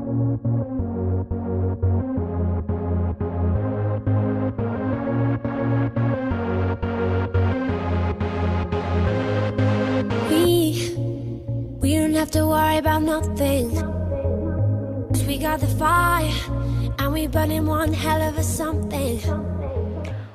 We don't have to worry about nothing. 'Cause we got the fire and we burning one hell of a something.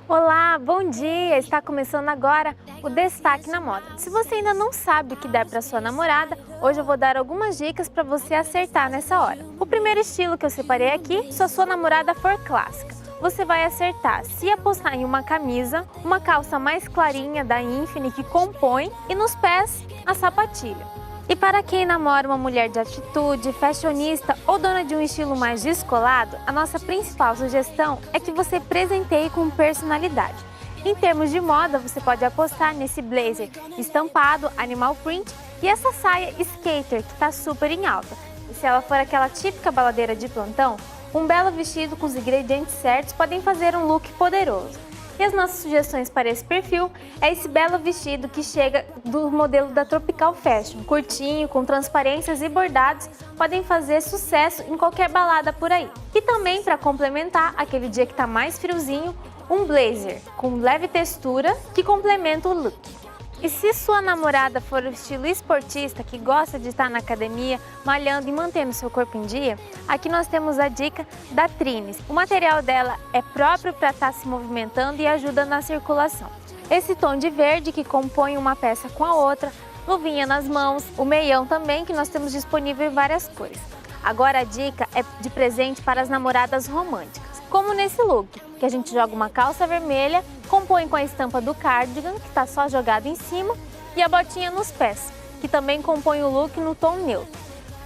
Olá, bom dia! Está começando agora o Destaque na Moda. Se você ainda não sabe o que der para sua namorada, hoje eu vou dar algumas dicas para você acertar nessa hora. O primeiro estilo que eu separei aqui, se a sua namorada for clássica, você vai acertar se apostar em uma camisa, uma calça mais clarinha da Infini que compõe e nos pés a sapatilha. E para quem namora uma mulher de atitude, fashionista ou dona de um estilo mais descolado, a nossa principal sugestão é que você presenteie com personalidade. Em termos de moda, você pode apostar nesse blazer estampado, animal print e essa saia skater que está super em alta. E se ela for aquela típica baladeira de plantão, um belo vestido com os ingredientes certos podem fazer um look poderoso. E as nossas sugestões para esse perfil é esse belo vestido que chega do modelo da Tropical Fashion. Curtinho, com transparências e bordados, podem fazer sucesso em qualquer balada por aí. E também, para complementar, aquele dia que está mais friozinho, um blazer com leve textura que complementa o look. E se sua namorada for o estilo esportista que gosta de estar na academia, malhando e mantendo seu corpo em dia, aqui nós temos a dica da Trines. O material dela é próprio para estar se movimentando e ajuda na circulação. Esse tom de verde que compõe uma peça com a outra, luvinha nas mãos, o meião também que nós temos disponível em várias cores. Agora a dica é de presente para as namoradas românticas, como nesse look, que a gente joga uma calça vermelha, compõe com a estampa do cardigan, que está só jogado em cima, e a botinha nos pés, que também compõe o look no tom neutro.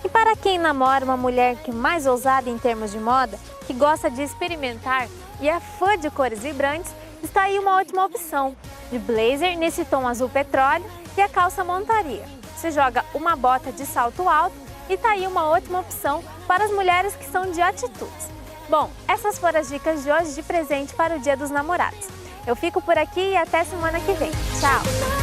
E para quem namora uma mulher que é mais ousada em termos de moda, que gosta de experimentar e é fã de cores vibrantes, está aí uma ótima opção de blazer nesse tom azul petróleo e a calça montaria. Você joga uma bota de salto alto e está aí uma ótima opção para as mulheres que são de atitudes. Bom, essas foram as dicas de hoje de presente para o Dia dos Namorados. Eu fico por aqui e até semana que vem. Tchau!